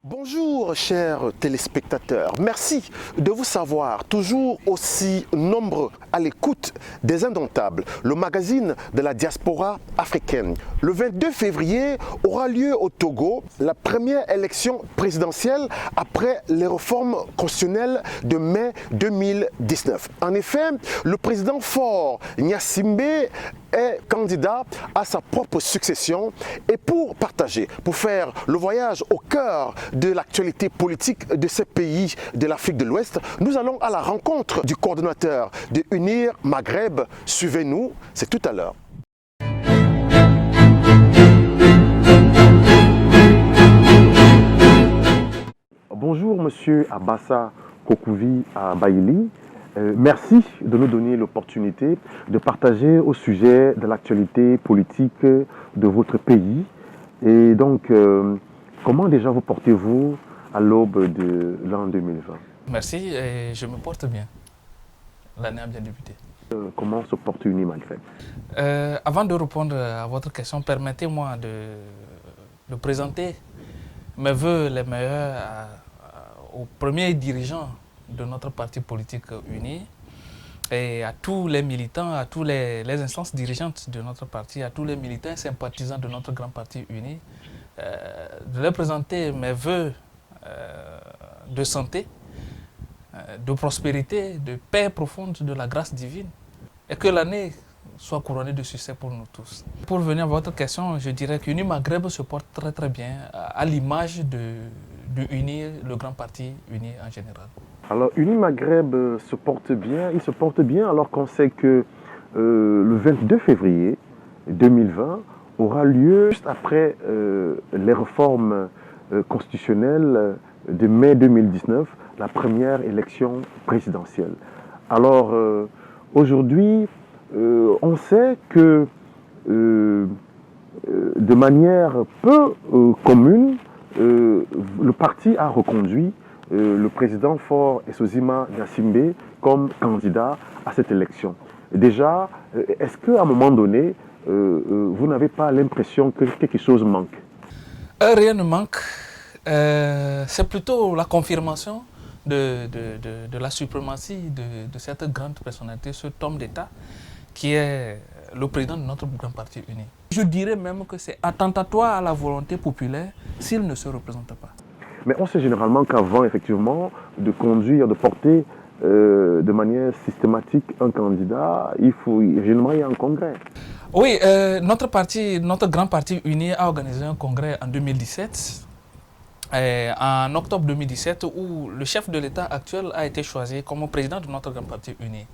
Bonjour chers téléspectateurs, merci de vous savoir toujours aussi nombreux à l'écoute des Indomptables, le magazine de la diaspora africaine. Le 22 février aura lieu au Togo la première élection présidentielle après les réformes constitutionnelles de mai 2019. En effet, le président Faure Gnassingbé est candidat à sa propre succession et pour partager, pour faire le voyage au cœur de l'actualité politique de ces pays de l'Afrique de l'Ouest, nous allons à la rencontre du coordonnateur de Unir Maghreb. Suivez-nous, c'est tout à l'heure. Bonjour Monsieur Abassa Kokouvi Baïli. Merci de nous donner l'opportunité de partager au sujet de l'actualité politique de votre pays. Et donc, comment déjà vous portez-vous à l'aube de l'an 2020? Merci, et je me porte bien. L'année a bien débuté. Comment se porte Unir Maghreb? Avant de répondre à votre question, permettez-moi de présenter mes voeux les meilleurs aux premiers dirigeants de notre parti politique uni et à tous les militants, à toutes les instances dirigeantes de notre parti, à tous les militants et sympathisants de notre grand parti uni, de leur présenter mes voeux de santé, de prospérité, de paix profonde, de la grâce divine, et que l'année soit couronnée de succès pour nous tous. Pour venir à votre question, je dirais qu'Unir Maghreb se porte très très bien, à l'image de Unir, le grand parti uni en général. Alors, Unir Maghreb se porte bien, il se porte bien alors qu'on sait que le 22 février 2020 aura lieu juste après les réformes constitutionnelles de mai 2019, la première élection présidentielle. Alors, aujourd'hui, on sait que de manière peu commune, le parti a reconduit le président Faure Esozima Gnassingbé comme candidat à cette élection. Déjà, est-ce qu'à un moment donné, vous n'avez pas l'impression que quelque chose manque? Rien ne manque. C'est plutôt la confirmation de la suprématie de cette grande personnalité, cet homme d'État qui est le président de notre grand parti uni. Je dirais même que c'est attentatoire à la volonté populaire s'il ne se représente pas. Mais on sait généralement qu'avant, effectivement, de conduire, de porter de manière systématique un candidat, généralement, il y a un congrès. Oui, notre grand parti uni a organisé un congrès en 2017. En octobre 2017, où le chef de l'État actuel a été choisi comme président de notre grand parti uni.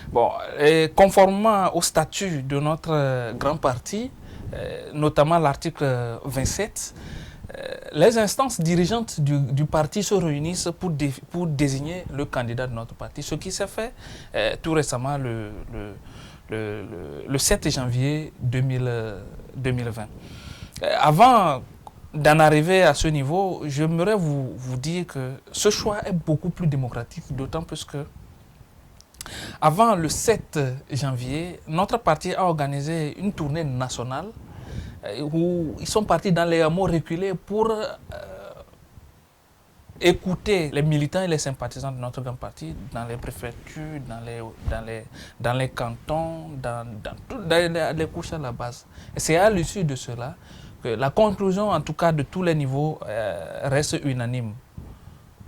Bon, conformément au statut de notre grand parti, notamment l'article 27, les instances dirigeantes du parti se réunissent pour désigner le candidat de notre parti, ce qui s'est fait tout récemment le 7 janvier 2020. Avant d'en arriver à ce niveau, j'aimerais vous dire que ce choix est beaucoup plus démocratique, d'autant plus que avant le 7 janvier, notre parti a organisé une tournée nationale où ils sont partis dans les hameaux reculés pour écouter les militants et les sympathisants de notre grand parti dans les préfectures, dans les cantons, dans les couches à la base. Et c'est à l'issue de cela que la conclusion, en tout cas de tous les niveaux, reste unanime.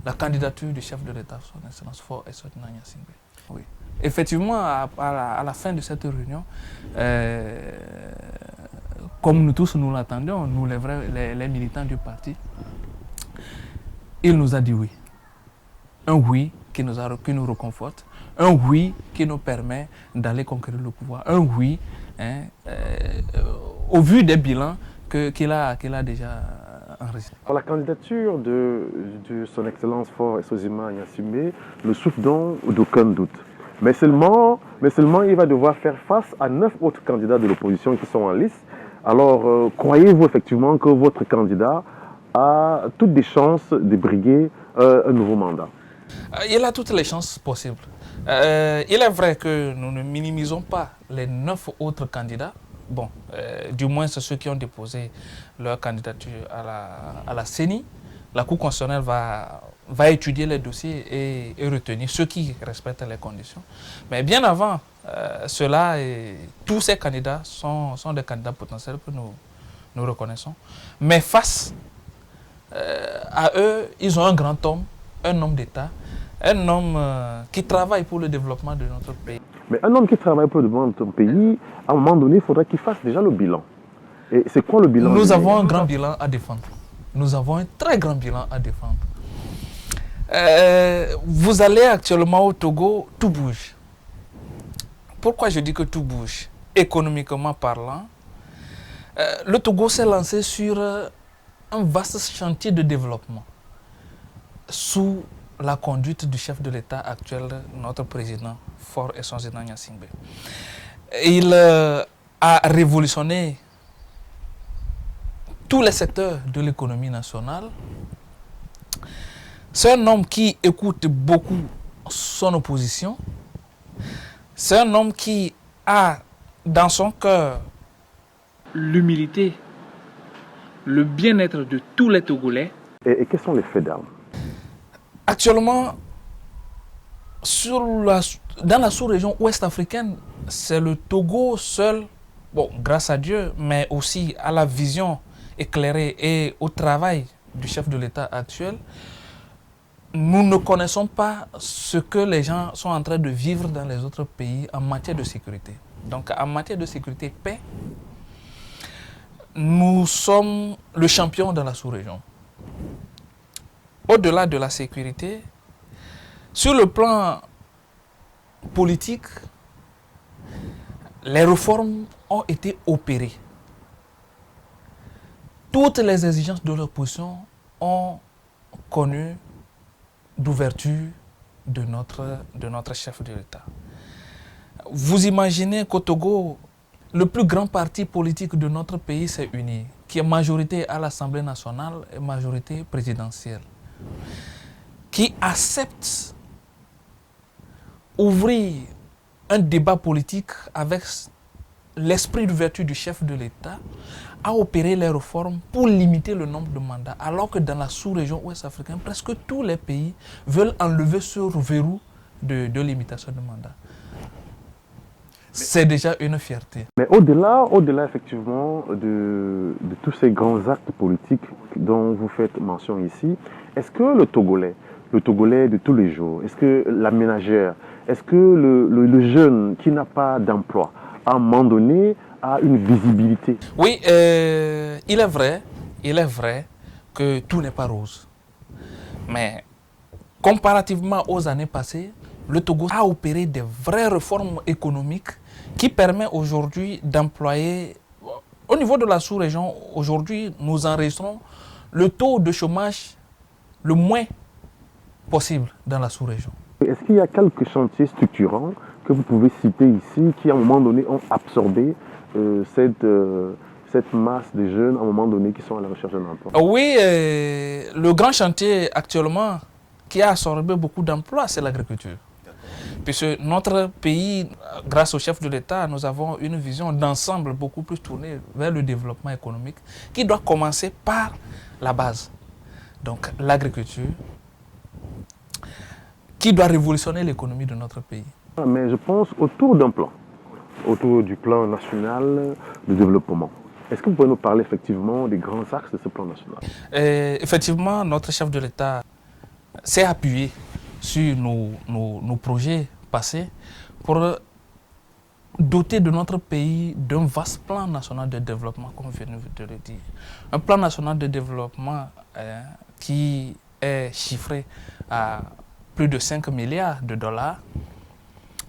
La candidature du chef de l'État, son Excellence Faure Esozima Gnassingbé. Oui. Effectivement, à la fin de cette réunion, comme nous tous nous l'attendions, nous les militants du parti, il nous a dit oui. Un oui qui nous reconforte, un oui qui nous permet d'aller conquérir le pouvoir, un oui au vu des bilans qu'il a déjà enregistré. La candidature de son Excellence Faure Esozima Gnassingbé ne souffre donc d'aucun doute. Mais seulement, il va devoir faire face à 9 autres candidats de l'opposition qui sont en lice. Alors, croyez-vous effectivement que votre candidat a toutes les chances de briguer un nouveau mandat? Il a toutes les chances possibles. Il est vrai que nous ne minimisons pas les 9 autres candidats. Bon, du moins c'est ceux qui ont déposé leur candidature à la CENI. la Cour constitutionnelle va étudier les dossiers et retenir ceux qui respectent les conditions. Mais bien avant cela, tous ces candidats sont des candidats potentiels que nous reconnaissons. Mais face à eux, ils ont un grand homme, un homme d'État, un homme qui travaille pour le développement de notre pays. Mais un homme qui travaille pour le développement de notre pays, à un moment donné, il faudrait qu'il fasse déjà le bilan. Et c'est quoi le bilan? Nous avons un grand bilan à défendre. Nous avons un très grand bilan à défendre. Vous allez actuellement au Togo, tout bouge. Pourquoi je dis que tout bouge? Économiquement parlant, le Togo s'est lancé sur un vaste chantier de développement sous la conduite du chef de l'État actuel, notre président, Faure Essongena Gnassingbé. Il a révolutionné tous les secteurs de l'économie nationale. C'est un homme qui écoute beaucoup son opposition. C'est un homme qui a dans son cœur l'humilité, le bien-être de tous les Togolais. Et quels sont les faits d'armes? Actuellement, dans la sous-région ouest-africaine, c'est le Togo seul, bon, grâce à Dieu, mais aussi à la vision éclairée et au travail du chef de l'État actuel. Nous ne connaissons pas ce que les gens sont en train de vivre dans les autres pays en matière de sécurité. Donc, en matière de sécurité, paix, nous sommes le champion dans la sous-région. Au-delà de la sécurité, sur le plan politique, les réformes ont été opérées. Toutes les exigences de l'opposition ont connu d'ouverture de notre chef de l'État. Vous imaginez qu'au Togo, le plus grand parti politique de notre pays s'est uni, qui est majorité à l'Assemblée nationale et majorité présidentielle, qui accepte ouvrir un débat politique avec l'esprit d'ouverture du chef de l'État, à opérer les réformes pour limiter le nombre de mandats, alors que dans la sous-région ouest-africaine, presque tous les pays veulent enlever ce verrou de limitation de mandats. C'est déjà une fierté. Mais au-delà effectivement de tous ces grands actes politiques dont vous faites mention ici, est-ce que le Togolais de tous les jours, est-ce que la ménagère, est-ce que le jeune qui n'a pas d'emploi, à un moment donné, a une visibilité? Oui, il est vrai que tout n'est pas rose. Mais comparativement aux années passées, le Togo a opéré des vraies réformes économiques qui permettent aujourd'hui d'employer, au niveau de la sous-région, aujourd'hui nous enregistrons le taux de chômage le moins possible dans la sous-région. Est-ce qu'il y a quelques chantiers structurants que vous pouvez citer ici qui à un moment donné ont absorbé cette masse de jeunes à un moment donné qui sont à la recherche d'un emploi? Oui, le grand chantier actuellement qui a absorbé beaucoup d'emplois, c'est l'agriculture. Puisque notre pays, grâce au chef de l'État, nous avons une vision d'ensemble beaucoup plus tournée vers le développement économique qui doit commencer par la base. Donc l'agriculture, qui doit révolutionner l'économie de notre pays. Mais je pense autour d'un plan, autour du plan national de développement. Est-ce que vous pouvez nous parler effectivement des grands axes de ce plan national? Effectivement, notre chef de l'État s'est appuyé sur nos projets passés pour doter de notre pays d'un vaste plan national de développement, comme je viens de le dire. Un plan national de développement qui est chiffré à plus de 5 milliards de dollars,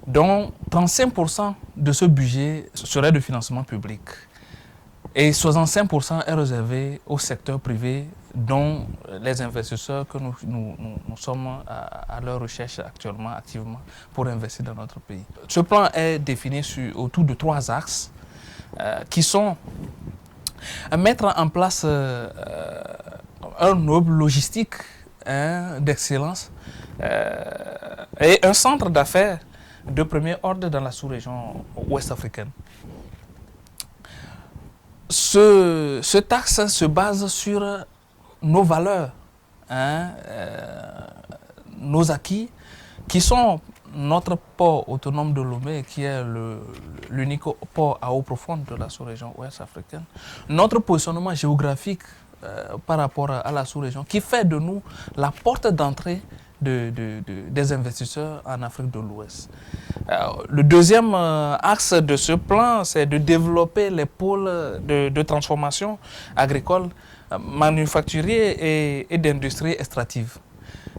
dont 35% de ce budget serait de financement public. Et 65% est réservé au secteur privé, dont les investisseurs que nous sommes à leur recherche actuellement, activement, pour investir dans notre pays. Ce plan est défini autour de 3 axes qui sont mettre en place un hub logistique d'excellence et un centre d'affaires de premier ordre dans la sous-région ouest-africaine. Ce axe se base sur nos valeurs nos acquis, qui sont notre port autonome de Lomé, qui est l'unique port à eau profonde de la sous-région ouest africaine, notre positionnement géographique par rapport à la sous-région, qui fait de nous la porte d'entrée des investisseurs en Afrique de l'Ouest. Le deuxième axe de ce plan, c'est de développer les pôles de transformation agricole, manufacturier et d'industrie extractive,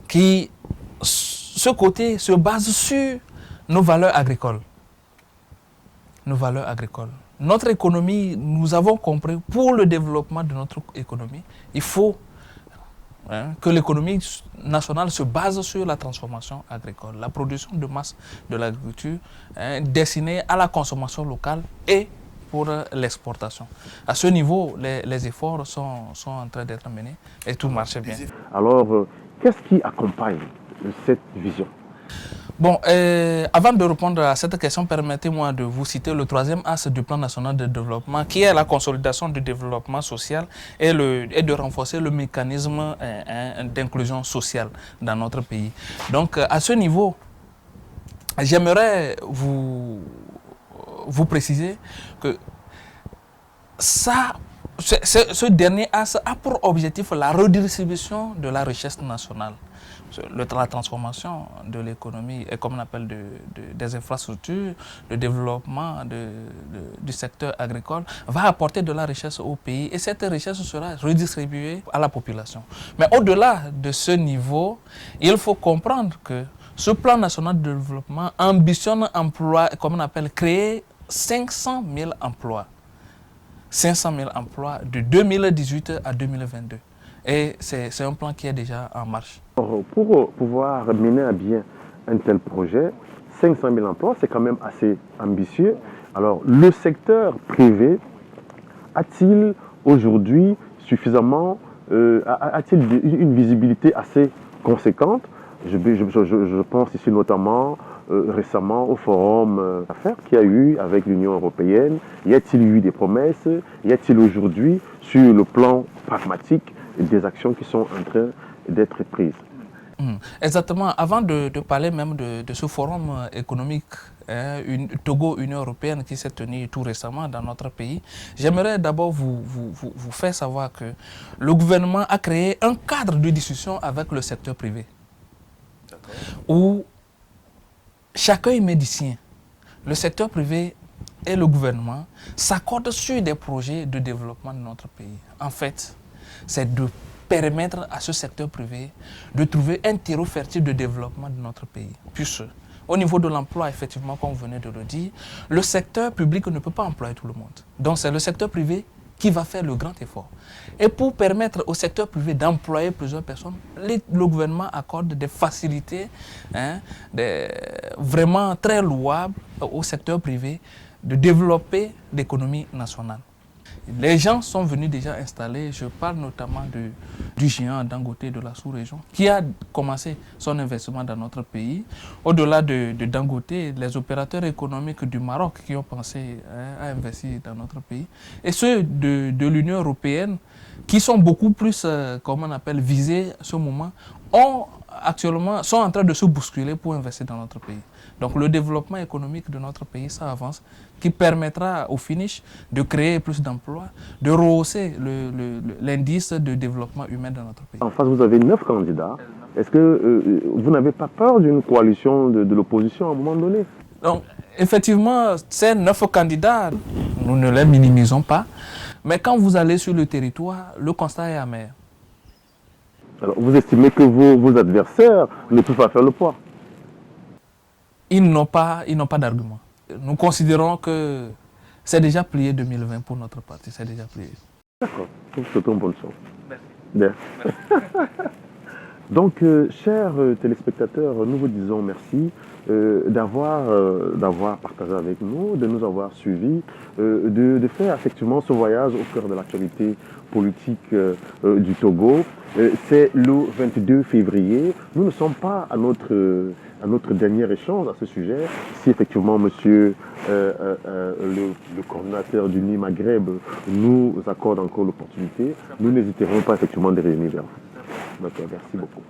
qui, ce côté, se base sur nos valeurs agricoles. Nos valeurs agricoles. Notre économie, nous avons compris, pour le développement de notre économie, il faut que l'économie nationale se base sur la transformation agricole, la production de masse de l'agriculture destinée à la consommation locale et pour l'exportation. À ce niveau, les efforts sont en train d'être menés et tout marche bien. Alors, qu'est-ce qui accompagne cette vision? Bon, avant de répondre à cette question, permettez-moi de vous citer le troisième axe du plan national de développement, qui est la consolidation du développement social et de renforcer le mécanisme d'inclusion sociale dans notre pays. Donc, à ce niveau, j'aimerais vous préciser que ce dernier axe a pour objectif la redistribution de la richesse nationale. La transformation de l'économie et comme on appelle des infrastructures, le développement du secteur agricole va apporter de la richesse au pays et cette richesse sera redistribuée à la population. Mais au-delà de ce niveau, il faut comprendre que ce plan national de développement ambitionne comme on appelle, créer 500 000 emplois. 500 000 emplois de 2018 à 2022. Et c'est un plan qui est déjà en marche. Pour pouvoir mener à bien un tel projet, 500 000 emplois, c'est quand même assez ambitieux. Alors, le secteur privé a-t-il aujourd'hui suffisamment, a-t-il une visibilité assez conséquente? Je pense ici notamment récemment au forum d'affaires qu'il y a eu avec l'Union européenne. Y a-t-il eu des promesses? Y a-t-il aujourd'hui, sur le plan pragmatique, des actions qui sont en train d'être prises? Exactement. Avant de parler même de ce forum économique Togo-Union européenne qui s'est tenu tout récemment dans notre pays, j'aimerais d'abord vous faire savoir que le gouvernement a créé un cadre de discussion avec le secteur privé où chacun est médecin. Le secteur privé et le gouvernement s'accordent sur des projets de développement de notre pays. En fait, c'est de permettre à ce secteur privé de trouver un terreau fertile de développement de notre pays. Puisque, au niveau de l'emploi, effectivement, comme vous venez de le dire, le secteur public ne peut pas employer tout le monde. Donc, c'est le secteur privé qui va faire le grand effort. Et pour permettre au secteur privé d'employer plusieurs personnes, le gouvernement accorde des facilités vraiment très louables au secteur privé de développer l'économie nationale. Les gens sont venus déjà installer, je parle notamment du géant Dangote de la sous-région, qui a commencé son investissement dans notre pays. Au-delà de Dangote, les opérateurs économiques du Maroc qui ont pensé à investir dans notre pays, et ceux de l'Union européenne, qui sont beaucoup plus, comment on appelle, visés à ce moment, actuellement sont en train de se bousculer pour investir dans notre pays. Donc le développement économique de notre pays, ça avance, qui permettra au finish de créer plus d'emplois, de rehausser l'indice de développement humain de notre pays. En face, vous avez 9 candidats. Est-ce que vous n'avez pas peur d'une coalition de l'opposition à un moment donné? Donc, effectivement, ces 9 candidats, nous ne les minimisons pas. Mais quand vous allez sur le territoire, le constat est amer. Alors, vous estimez que vos adversaires ne peuvent pas faire le poids? Ils n'ont pas d'argument. Nous considérons que c'est déjà plié 2020 pour notre parti, c'est déjà plié. D'accord, je vous souhaite une bonne chance. Merci. Donc, chers téléspectateurs, nous vous disons merci d'avoir partagé avec nous, de nous avoir suivis, de faire effectivement ce voyage au cœur de l'actualité politique du Togo. C'est le 22 février. Nous ne sommes pas à notre dernier échange à ce sujet. Si effectivement, monsieur le coordinateur du NI Maghreb nous accorde encore l'opportunité, nous n'hésiterons pas effectivement de réunir vers vous. Ok, merci beaucoup.